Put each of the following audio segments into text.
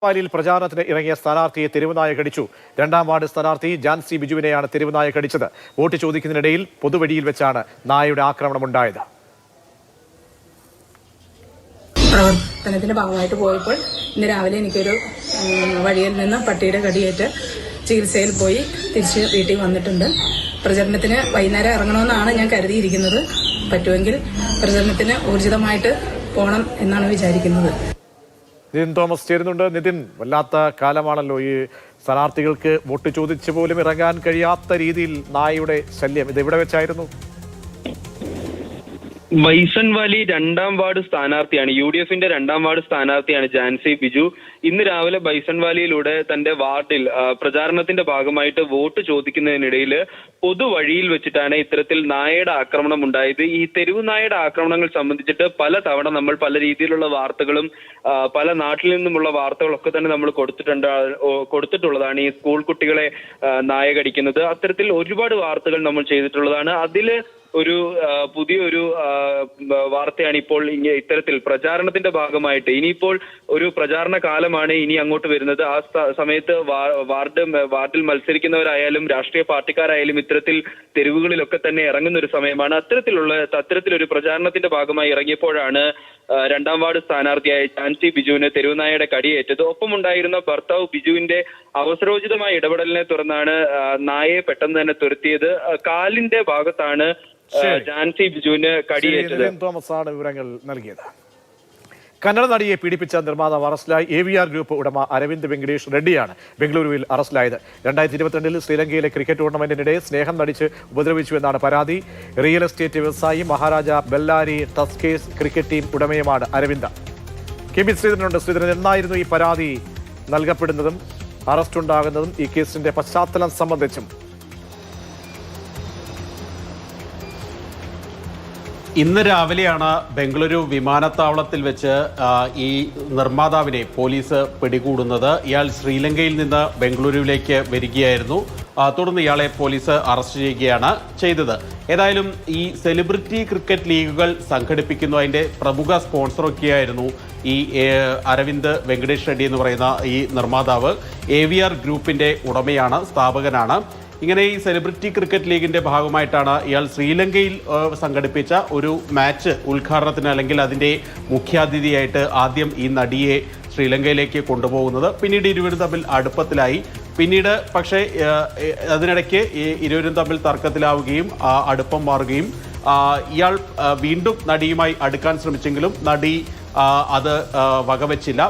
പാലിൽ പ്രചാരണത്തിന് ഇറങ്ങിയ സ്ഥാനാർത്ഥിയെ തെരുവുനായ കടിച്ചു. 2ാം വാർഡ് സ്ഥാനാർത്ഥി ജാൻസി ബിജുവിനെയാണ് തെരുവുനായ കടിച്ചത്. വോട്ട് ചോദിക്കുന്നതിനിടയിൽ പൊതുവഴിയിൽ വെച്ചാണ് നായയുടെ ആക്രമണമുണ്ടായത്. പ്രവർത്തനത്തിന്റെ ഭാഗമായിട്ട് പോയപ്പോൾ ഇന്ന് രാവിലെ എനിക്കൊരു വഴിയിൽ നിന്ന് പട്ടിയുടെ കടിയേറ്റ് ചികിത്സയിൽ പോയി തിരിച്ച് വീട്ടിൽ വന്നിട്ടുണ്ട്. പ്രചരണത്തിന് വൈകുന്നേരം ഇറങ്ങണമെന്നാണ് ഞാൻ കരുതിയിരിക്കുന്നത്. പറ്റുമെങ്കിൽ പ്രചരണത്തിന് ഊർജിതമായിട്ട് പോകണം എന്നാണ് വിചാരിക്കുന്നത്. നിതിൻ തോമസ് ചേരുന്നുണ്ട്. നിതിൻ, വല്ലാത്ത കാലമാണല്ലോ ഈ സ്ഥാനാർത്ഥികൾക്ക് വോട്ട് ചോദിച്ചു പോലും ഇറങ്ങാൻ കഴിയാത്ത രീതിയിൽ നായയുടെ ശല്യം. ഇത് എവിടെ വെച്ചായിരുന്നു? ബൈസൺ വാലി 2ാം വാർഡ് സ്ഥാനാർത്ഥിയാണ്, UDFന്റെ 2ാം വാർഡ് സ്ഥാനാർത്ഥിയാണ് ജാൻസി ബിജു. ഇന്ന് രാവിലെ ബൈസൺ വാലിയിലൂടെ തന്റെ വാർഡിൽ പ്രചാരണത്തിന്റെ ഭാഗമായിട്ട് വോട്ട് ചോദിക്കുന്നതിനിടയിൽ പൊതുവഴിയിൽ വെച്ചിട്ടാണ് ഇത്തരത്തിൽ നായയുടെ ആക്രമണം ഉണ്ടായത്. ഈ തെരുവ് നായയുടെ ആക്രമണങ്ങൾ സംബന്ധിച്ചിട്ട് പല തവണ നമ്മൾ പല രീതിയിലുള്ള വാർത്തകളും പല നാട്ടിൽ നിന്നുമുള്ള വാർത്തകളൊക്കെ തന്നെ നമ്മൾ കൊടുത്തിട്ടുള്ളതാണ്. ഈ സ്കൂൾ കുട്ടികളെ നായ കടിക്കുന്നത്, അത്തരത്തിൽ ഒരുപാട് വാർത്തകൾ നമ്മൾ ചെയ്തിട്ടുള്ളതാണ്. അതില് ഒരു പുതിയൊരു വാർത്തയാണ് ഇപ്പോൾ ഇത്തരത്തിൽ പ്രചാരണത്തിന്റെ ഭാഗമായിട്ട്. ഇനിയിപ്പോൾ ഒരു പ്രചാരണ കാലമാണ് ഇനി അങ്ങോട്ട് വരുന്നത്. ആ സമയത്ത് വാർഡിൽ മത്സരിക്കുന്നവരായാലും രാഷ്ട്രീയ പാർട്ടിക്കാരായാലും ഇത്തരത്തിൽ തെരുവുകളിലൊക്കെ തന്നെ ഇറങ്ങുന്ന ഒരു സമയമാണ്. അത്തരത്തിലൊരു പ്രചാരണത്തിന്റെ ഭാഗമായി ഇറങ്ങിയപ്പോഴാണ് 2ാം വാർഡ് സ്ഥാനാർത്ഥിയായ ജാൻസി ബിജുവിന് തെരുവുനായയുടെ കടിയേറ്റത്. ഒപ്പമുണ്ടായിരുന്ന ഭർത്താവ് ബിജുവിന്റെ അവസരോചിതമായ ഇടപെടലിനെ തുടർന്നാണ് നായയെ പെട്ടെന്ന് തന്നെ തുരത്തിയത്. കാലിന്റെ ഭാഗത്താണ് ജാൻസി ബിജുവിന് കടിയേറ്റത്. തോമസ് ആണ് വിവരങ്ങൾ നൽകിയത്. കന്നഡ നടിയെ പീഡിപ്പിച്ച നിർമ്മാതാവ് അറസ്റ്റിലായി. AVR ഗ്രൂപ്പ് ഉടമ അരവിന്ദ് വെങ്കടേഷ് റെഡ്ഡിയാണ് ബംഗളൂരുവിൽ അറസ്റ്റിലായത്. 2022-ൽ ശ്രീലങ്കയിലെ ക്രിക്കറ്റ് ടൂർണമെന്റിനിടെ സ്നേഹം നടിച്ച് ഉപദ്രവിച്ചുവെന്നാണ് പരാതി. റിയൽ എസ്റ്റേറ്റ് വ്യവസായി Maharaja Bellary tuskers cricket team ഉടമയുമാണ് അരവിന്ദ്. KB ശ്രീധരനുണ്ട്. ശ്രീധരൻ, എന്നായിരുന്നു ഈ പരാതി നൽകപ്പെടുന്നതും അറസ്റ്റ് ഉണ്ടാകുന്നതും ഈ കേസിന്റെ പശ്ചാത്തലം സംബന്ധിച്ചും? ഇന്ന് രാവിലെയാണ് ബംഗളൂരു വിമാനത്താവളത്തിൽ വെച്ച് ഈ നിർമ്മാതാവിനെ പോലീസ് പിടികൂടുന്നത്. ഇയാൾ ശ്രീലങ്കയിൽ നിന്ന് ബംഗളൂരുവിലേക്ക് വരികയായിരുന്നു. തുടർന്ന് ഇയാളെ പോലീസ് അറസ്റ്റ് ചെയ്യുകയാണ് ചെയ്തത്. ഏതായാലും ഈ സെലിബ്രിറ്റി ക്രിക്കറ്റ് ലീഗുകൾ സംഘടിപ്പിക്കുന്നു, അതിൻ്റെ പ്രമുഖ സ്പോൺസറൊക്കെയായിരുന്നു ഈ അരവിന്ദ് വെങ്കടേഷ് റെഡ്ഡി എന്ന് പറയുന്ന ഈ നിർമ്മാതാവ്. AVR ഗ്രൂപ്പിൻ്റെ ഉടമയാണ്, സ്ഥാപകനാണ്. ഇങ്ങനെ ഈ സെലിബ്രിറ്റി ക്രിക്കറ്റ് ലീഗിന്റെ ഭാഗമായിട്ടാണ് ഇയാൾ ശ്രീലങ്കയിൽ സംഘടിപ്പിച്ച ഒരു മാച്ച് ഉദ്ഘാടനത്തിന് അല്ലെങ്കിൽ അതിൻ്റെ മുഖ്യാതിഥിയായിട്ട് ആദ്യം ഈ നടിയെ ശ്രീലങ്കയിലേക്ക് കൊണ്ടുപോകുന്നത്. പിന്നീട് ഇരുവരും തമ്മിൽ അടുപ്പത്തിലായി. പിന്നീട് പക്ഷേ അതിനിടയ്ക്ക് ഇരുവരും തമ്മിൽ തർക്കത്തിലാവുകയും അടുപ്പം മാറുകയും ഇയാൾ വീണ്ടും നടിയുമായി അടുക്കാൻ ശ്രമിച്ചെങ്കിലും നടി അത് വകവെച്ചില്ല.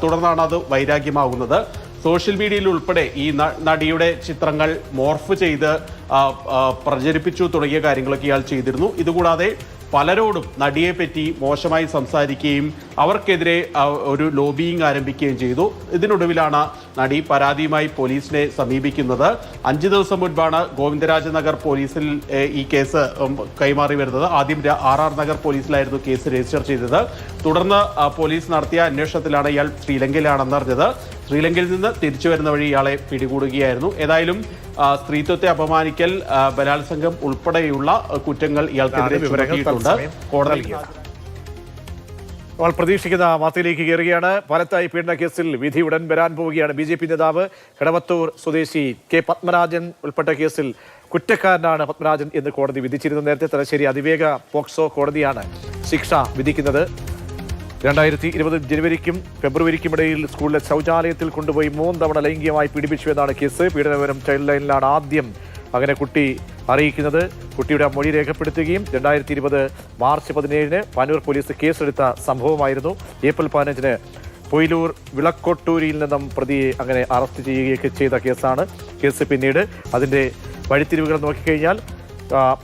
തുടർന്നാണ് അത് വൈരാഗ്യമാകുന്നത്. സോഷ്യൽ മീഡിയയിൽ ഉൾപ്പെടെ ഈ നടിയുടെ ചിത്രങ്ങൾ മോർഫ് ചെയ്ത് പ്രചരിപ്പിച്ചു തുടങ്ങിയ കാര്യങ്ങളൊക്കെ ഇയാൾ ചെയ്തിരുന്നു. ഇതുകൂടാതെ പലരോടും നടിയെപ്പറ്റി മോശമായി സംസാരിക്കുകയും അവർക്കെതിരെ ഒരു ലോബിയിങ് ആരംഭിക്കുകയും ചെയ്തു. ഇതിനൊടുവിലാണ് നടി പരാതിയുമായി പോലീസിനെ സമീപിക്കുന്നത്. 5 ദിവസം മുൻപാണ് ഗോവിന്ദരാജനഗർ പോലീസിൽ ഈ കേസ് കൈമാറി വരുന്നത്. ആദ്യം RR നഗർ പോലീസിലായിരുന്നു കേസ് രജിസ്റ്റർ ചെയ്തത്. തുടർന്ന് പോലീസ് നടത്തിയ അന്വേഷണത്തിലാണ് ഇയാൾ ശ്രീലങ്കയിലാണെന്നറിഞ്ഞത്. ശ്രീലങ്കയിൽ നിന്ന് തിരിച്ചു വരുന്ന വഴി ഇയാളെ പിടികൂടുകയായിരുന്നു. ഏതായാലും സ്ത്രീത്വത്തെ അപമാനിക്കൽ, ബലാത്സംഗം ഉൾപ്പെടെയുള്ള കുറ്റങ്ങൾ ഇയാൾക്കെതിരെ ചുമത്തിയിട്ടുണ്ട് കോടതി. നമ്മൾ പ്രതീക്ഷിക്കുന്ന വാർത്തയിലേക്ക് കയറുകയാണ്. പാലത്തായി പീഡന കേസിൽ വിധി ഉടൻ വരാൻ പോവുകയാണ്. BJP നേതാവ് കടവത്തൂർ സ്വദേശി K പത്മരാജൻ ഉൾപ്പെട്ട കേസിൽ കുറ്റക്കാരനാണ് പത്മരാജൻ എന്ന് കോടതി വിധിച്ചിരുന്നു. നേരത്തെ തലശ്ശേരി അതിവേഗ പോക്സോ കോടതിയാണ് ശിക്ഷ വിധിക്കുന്നത്. 2020 ജനുവരിക്കും ഫെബ്രുവരിക്കും ഇടയിൽ സ്കൂളിലെ ശൗചാലയത്തിൽ കൊണ്ടുപോയി 3 തവണ ലൈംഗികമായി പീഡിപ്പിച്ചുവെന്നാണ് കേസ്. പീഡനവിവരം ചൈൽഡ് ലൈനിലാണ് ആദ്യം അങ്ങനെ കുട്ടി അറിയിക്കുന്നത്. കുട്ടിയുടെ മൊഴി രേഖപ്പെടുത്തുകയും 2020 മാർച്ച് 17-ന് പാനൂർ പോലീസ് കേസെടുത്ത സംഭവമായിരുന്നു. ഏപ്രിൽ 15-ന് പൊയിലൂർ വിളക്കോട്ടൂരിയിൽ നിന്നും പ്രതിയെ അങ്ങനെ അറസ്റ്റ് ചെയ്യുകയൊക്കെ ചെയ്ത കേസാണ്. കേസ് പിന്നീട് അതിൻ്റെ വഴിത്തിരിവുകൾ നോക്കിക്കഴിഞ്ഞാൽ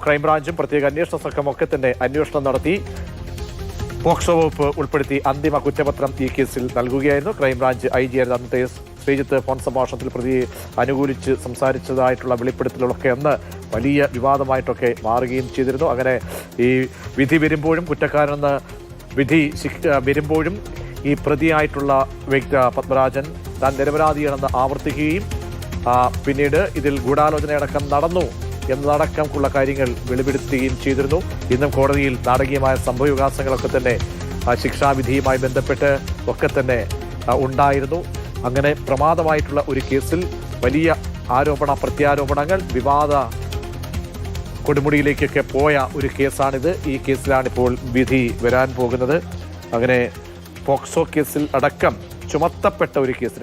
ക്രൈംബ്രാഞ്ചും പ്രത്യേക അന്വേഷണ സംഘമൊക്കെ തന്നെ അന്വേഷണം നടത്തി പോക്സോ വകുപ്പ് ഉൾപ്പെടുത്തി അന്തിമ കുറ്റപത്രം ഈ കേസിൽ നൽകുകയായിരുന്നു. ക്രൈംബ്രാഞ്ച് IG ആയിരുന്ന അന്നത്തെ ശ്രീജിത്ത് ഫോൺ സംഭാഷണത്തിൽ പ്രതിയെ അനുകൂലിച്ച് സംസാരിച്ചതായിട്ടുള്ള വെളിപ്പെടുത്തലുകളൊക്കെ അന്ന് വലിയ വിവാദമായിട്ടൊക്കെ മാറുകയും ചെയ്തിരുന്നു. അങ്ങനെ ഈ വിധി വരുമ്പോഴും കുറ്റക്കാരെന്ന് വിധി വരുമ്പോഴും ഈ പ്രതിയായിട്ടുള്ള വ്യക്തി പത്മരാജൻ താൻ നിരപരാധിയാണെന്ന് ആവർത്തിക്കുകയും പിന്നീട് ഇതിൽ ഗൂഢാലോചനയടക്കം നടന്നു എന്നതടക്കമുള്ള കാര്യങ്ങൾ വെളിപ്പെടുത്തുകയും ചെയ്തിരുന്നു. ഇന്നും കോടതിയിൽ നാടകീയമായ സംഭവവികാസങ്ങളൊക്കെ തന്നെ ശിക്ഷാവിധിയുമായി ബന്ധപ്പെട്ട് ഒക്കെ തന്നെ ഉണ്ടായിരുന്നു. അങ്ങനെ പ്രമാദമായിട്ടുള്ള ഒരു കേസിൽ വലിയ ആരോപണ പ്രത്യാരോപണങ്ങൾ വിവാദ കൊടുമുടിയിലേക്കൊക്കെ പോയ ഒരു കേസാണിത്. ഈ കേസിലാണിപ്പോൾ വിധി വരാൻ പോകുന്നത്. അങ്ങനെ പോക്സോ കേസിൽ അടക്കം ചുമത്തപ്പെട്ട ഒരു കേസ്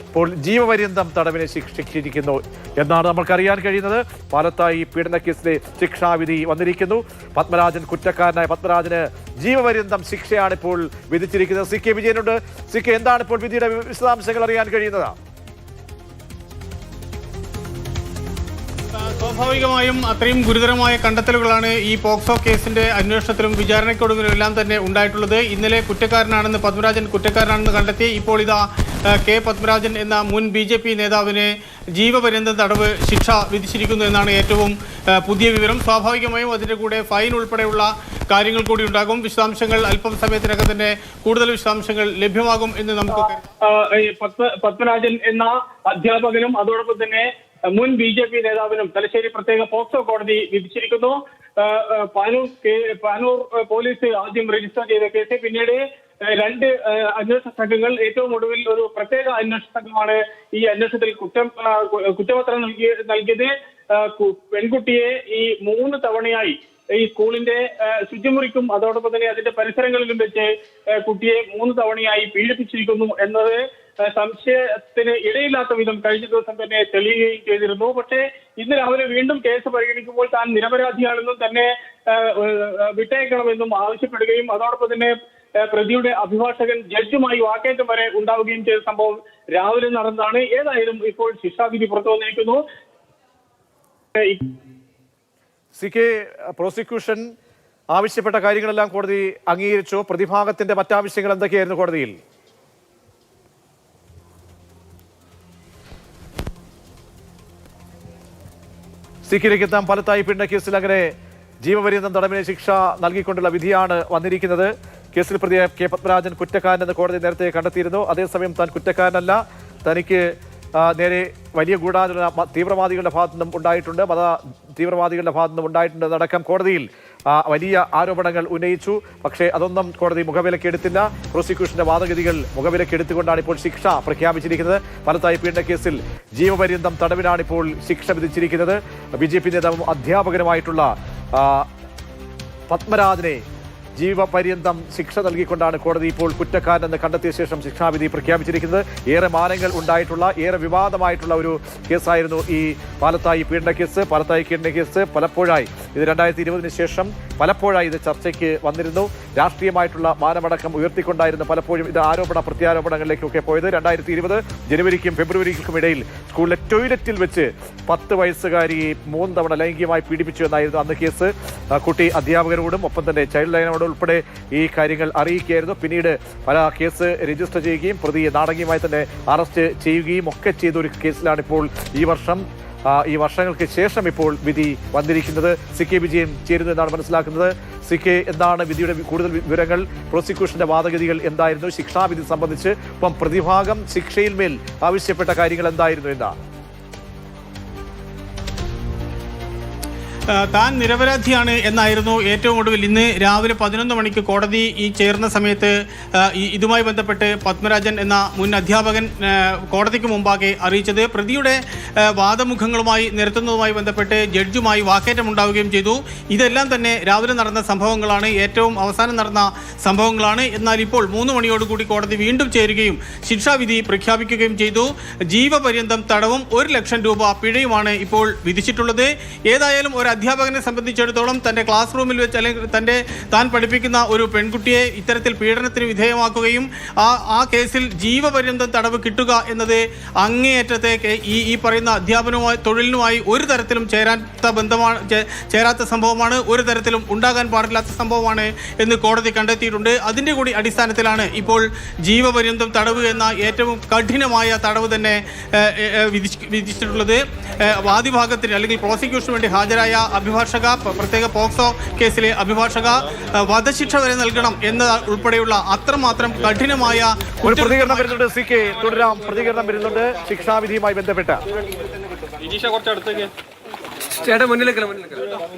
ഇപ്പോൾ ജീവപര്യന്തം തടവിനെ ശിക്ഷിച്ചിരിക്കുന്നു എന്നാണ് നമുക്കറിയാൻ കഴിയുന്നത്. പാലത്തായി പീഡന കേസിലെ ശിക്ഷാവിധി വന്നിരിക്കുന്നു. പത്മരാജൻ കുറ്റക്കാരനായ പത്മരാജന് ജീവപര്യന്തം ശിക്ഷയാണ് ഇപ്പോൾ വിധിച്ചിരിക്കുന്നത്. സി കെ വിജയനുണ്ട്. സി കെ, എന്താണ് ഇപ്പോൾ വിധിയുടെ വിശദാംശങ്ങൾ അറിയാൻ കഴിയുന്നത്? സ്വാഭാവികമായും അത്രയും ഗുരുതരമായ കണ്ടെത്തലുകളാണ് ഈ പോക്സോ കേസിന്റെ അന്വേഷണത്തിലും വിചാരണയ്ക്കൊടുവിലും എല്ലാം തന്നെ ഉണ്ടായിട്ടുള്ളത്. ഇന്നലെ പത്മരാജൻ കുറ്റക്കാരനാണെന്ന് കണ്ടെത്തി ഇപ്പോൾ ഇതാ കെ പത്മരാജൻ എന്ന മുൻ BJP നേതാവിന് ജീവപര്യന്തം തടവ് ശിക്ഷ വിധിച്ചിരിക്കുന്നു എന്നാണ് ഏറ്റവും പുതിയ വിവരം. സ്വാഭാവികമായും അതിന്റെ കൂടെ ഫൈൻ ഉൾപ്പെടെയുള്ള കാര്യങ്ങൾ കൂടി ഉണ്ടാകും. വിശദാംശങ്ങൾ അല്പം സമയത്തിനകം തന്നെ കൂടുതൽ വിശദാംശങ്ങൾ ലഭ്യമാകും എന്ന് നമുക്ക് പത്മരാജൻ എന്ന അധ്യാപകനും അതോടൊപ്പം തന്നെ മുൻ BJP നേതാവിനും തലശ്ശേരി പ്രത്യേക പോക്സോ കോടതി വിധിച്ചിരിക്കുന്നു. പാനൂർ പോലീസ് ആദ്യം രജിസ്റ്റർ ചെയ്ത കേസ്, പിന്നീട് 2 അന്വേഷണ സംഘങ്ങൾ, ഏറ്റവും ഒടുവിൽ ഒരു പ്രത്യേക അന്വേഷണ സംഘമാണ് ഈ അന്വേഷണത്തിൽ കുറ്റപത്രം നൽകിയത്. പെൺകുട്ടിയെ ഈ 3 തവണയായി ഈ സ്കൂളിന്റെ ശുചിമുറിക്കും അതോടൊപ്പം തന്നെ അതിന്റെ പരിസരങ്ങളിലും വെച്ച് കുട്ടിയെ 3 തവണയായി പീഡിപ്പിച്ചിരിക്കുന്നു എന്നത് സംശയത്തിന് ഇടയില്ലാത്ത വിധം കഴിഞ്ഞ ദിവസം തന്നെ തെളിയുകയും ചെയ്തിരുന്നു. പക്ഷേ ഇന്ന് രാവിലെ വീണ്ടും കേസ് പരിഗണിക്കുമ്പോൾ താൻ നിരപരാധിയാണെന്നും തന്നെ വിട്ടയക്കണമെന്നും ആവശ്യപ്പെടുകയും അതോടൊപ്പം തന്നെ പ്രതിയുടെ അഭിഭാഷകൻ ജഡ്ജുമായി വാക്കേറ്റം വരെ ഉണ്ടാവുകയും ചെയ്ത സംഭവം രാവിലെ നടന്നതാണ്. ഏതായാലും ഇപ്പോൾ ശിക്ഷാവിധി പുറത്തു വന്നിരിക്കുന്നു. സി കെ, പ്രോസിക്യൂഷൻ ആവശ്യപ്പെട്ട കാര്യങ്ങളെല്ലാം കോടതി അംഗീകരിച്ചു. പ്രതിഭാഗത്തിന്റെ മറ്റാവശ്യങ്ങൾ എന്തൊക്കെയായിരുന്നു കോടതിയിൽ? സിക്കിലേക്ക് എത്താം. പാലത്തായി പീഡന കേസിൽ അങ്ങനെ ജീവപര്യന്തം തടവിന് ശിക്ഷ നൽകിക്കൊണ്ടുള്ള വിധിയാണ് വന്നിരിക്കുന്നത്. കേസിൽ പ്രതിയായ കെ പത്മരാജൻ കുറ്റക്കാരനെന്ന് കോടതി നേരത്തെ കണ്ടെത്തിയിരുന്നു. അതേസമയം താൻ കുറ്റക്കാരനല്ല, തനിക്ക് നേരെ വലിയ ഗൂഢാലോചന തീവ്രവാദികളുടെ ഭാഗത്തു നിന്നും ഉണ്ടായിട്ടുണ്ട്, മത തീവ്രവാദികളുടെ ഭാഗത്തു നിന്നും ഉണ്ടായിട്ടുണ്ടെന്നടക്കം കോടതിയിൽ വലിയ ആരോപണങ്ങൾ ഉന്നയിച്ചു. പക്ഷേ അതൊന്നും കോടതി മുഖവിലക്കെടുത്തില്ല. പ്രോസിക്യൂഷന്റെ വാദഗതികൾ മുഖവിലക്കെടുത്തുകൊണ്ടാണ് ഇപ്പോൾ ശിക്ഷ പ്രഖ്യാപിച്ചിരിക്കുന്നത്. പാലത്തായി പീഡന കേസിൽ ജീവപര്യന്തം തടവിനാണ് ഇപ്പോൾ ശിക്ഷ വിധിച്ചിരിക്കുന്നത്. BJP നേതാവും അധ്യാപകനുമായിട്ടുള്ള പത്മരാജനെ ജീവപര്യന്തം ശിക്ഷ നൽകിക്കൊണ്ടാണ് കോടതി ഇപ്പോൾ കുറ്റക്കാരനെന്ന് കണ്ടെത്തിയ ശേഷം ശിക്ഷാവിധി പ്രഖ്യാപിച്ചിരിക്കുന്നത്. ഏറെ മാനങ്ങൾ ഉണ്ടായിട്ടുള്ള, ഏറെ വിവാദമായിട്ടുള്ള ഒരു കേസായിരുന്നു ഈ പാലത്തായി പീഡന കേസ്. പാലത്തായി പീഡന കേസ് പലപ്പോഴായി ഇത് 2020 ശേഷം പലപ്പോഴായി ഇത് ചർച്ചയ്ക്ക് വന്നിരുന്നു. രാഷ്ട്രീയമായിട്ടുള്ള മാനമടക്കം ഉയർത്തിക്കൊണ്ടായിരുന്നു പലപ്പോഴും ഇത് ആരോപണ പ്രത്യാരോപണങ്ങളിലേക്കൊക്കെ പോയത്. 2020 ജനുവരിക്കും ഫെബ്രുവരിക്കും ഇടയിൽ സ്കൂളിലെ ടോയ്ലറ്റിൽ വെച്ച് 10 വയസ്സുകാരിയെ 3 തവണ ലൈംഗികമായി പീഡിപ്പിച്ചു എന്നായിരുന്നു അന്ന് കേസ്. കുട്ടി അധ്യാപകരോടും ഒപ്പം തന്നെ ചൈൽഡ് ലൈനോടും ഉൾപ്പെടെ ഈ കാര്യങ്ങൾ അറിയിക്കുകയായിരുന്നു. പിന്നീട് പല കേസ് രജിസ്റ്റർ ചെയ്യുകയും പ്രതിയെ നാടകീയമായി തന്നെ അറസ്റ്റ് ചെയ്യുകയും ഒക്കെ ചെയ്ത ഒരു കേസിലാണ് ഇപ്പോൾ ഈ വർഷങ്ങൾക്ക് ശേഷം ഇപ്പോൾ വിധി വന്നിരിക്കുന്നത്. സി കെ വിജയൻ ചേരുന്നു എന്നാണ് മനസ്സിലാക്കുന്നത്. സി കെ, എന്താണ് വിധിയുടെ കൂടുതൽ വിവരങ്ങൾ? പ്രോസിക്യൂഷന്റെ വാദഗതികൾ എന്തായിരുന്നു ശിക്ഷാവിധി സംബന്ധിച്ച്? ഇപ്പം പ്രതിഭാഗം ശിക്ഷയിൽ മേൽ ആവശ്യപ്പെട്ട കാര്യങ്ങൾ എന്തായിരുന്നു എന്നാണ്? താൻ നിരപരാധിയാണ് എന്നായിരുന്നു ഏറ്റവും ഒടുവിൽ ഇന്ന് രാവിലെ 11 മണിക്ക് കോടതി ചേർന്ന സമയത്ത് ഇതുമായി ബന്ധപ്പെട്ട് പത്മരാജൻ എന്ന മുൻ അധ്യാപകൻ കോടതിക്ക് മുമ്പാകെ അറിയിച്ചത്. പ്രതിയുടെ വാദമുഖങ്ങളുമായി നിരത്തുന്നതുമായി ബന്ധപ്പെട്ട് ജഡ്ജുമായി വാക്കേറ്റം ഉണ്ടാവുകയും ചെയ്തു. ഇതെല്ലാം തന്നെ രാവിലെ നടന്ന സംഭവങ്ങളാണ്, ഏറ്റവും അവസാനം നടന്ന സംഭവങ്ങളാണ്. എന്നാൽ ഇപ്പോൾ 3 മണിയോടുകൂടി കോടതി വീണ്ടും ചേരുകയും ശിക്ഷാവിധി പ്രഖ്യാപിക്കുകയും ചെയ്തു. ജീവപര്യന്തം തടവും 1 ലക്ഷം രൂപ പിഴയുമാണ് ഇപ്പോൾ വിധിച്ചിട്ടുള്ളത്. ഏതായാലും ഒരു അധ്യാപകനെ സംബന്ധിച്ചിടത്തോളം തൻ്റെ ക്ലാസ് റൂമിൽ വെച്ച് അല്ലെങ്കിൽ താൻ പഠിപ്പിക്കുന്ന ഒരു പെൺകുട്ടിയെ ഇത്തരത്തിൽ പീഡനത്തിന് വിധേയമാക്കുകയും ആ കേസിൽ ജീവപര്യന്തം തടവ് കിട്ടുക എന്നത് അങ്ങേയറ്റത്തെ ഈ പറയുന്ന അധ്യാപനവുമായി തൊഴിലിനുമായി ഒരു തരത്തിലും ചേരാത്ത സംഭവമാണ്, ഒരു തരത്തിലും ഉണ്ടാകാൻ പാടില്ലാത്ത സംഭവമാണ് എന്ന് കോടതി കണ്ടെത്തിയിട്ടുണ്ട്. അതിൻ്റെ കൂടി അടിസ്ഥാനത്തിലാണ് ഇപ്പോൾ ജീവപര്യന്തം തടവ് എന്ന ഏറ്റവും കഠിനമായ തടവ് തന്നെ വിധിച്ചിട്ടുള്ളത്. വാദിഭാഗത്തിന് അല്ലെങ്കിൽ പ്രോസിക്യൂഷന് വേണ്ടി ഹാജരായ അഭിഭാഷക, പ്രത്യേക പോക്സോ കേസിലെ അഭിഭാഷക വധശിക്ഷ വരെ നൽകണം എന്ന ഉൾപ്പെടെയുള്ള അത്രമാത്രം കഠിനമായ ഒരു പ്രതികരണം വരുന്നുണ്ട്. സി കെ, തുടരാം. പ്രതികരണം വരുന്നുണ്ട് ശിക്ഷാവിധിയുമായി ബന്ധപ്പെട്ട്. ചേട്ടാ മുന്നിലേക്ക്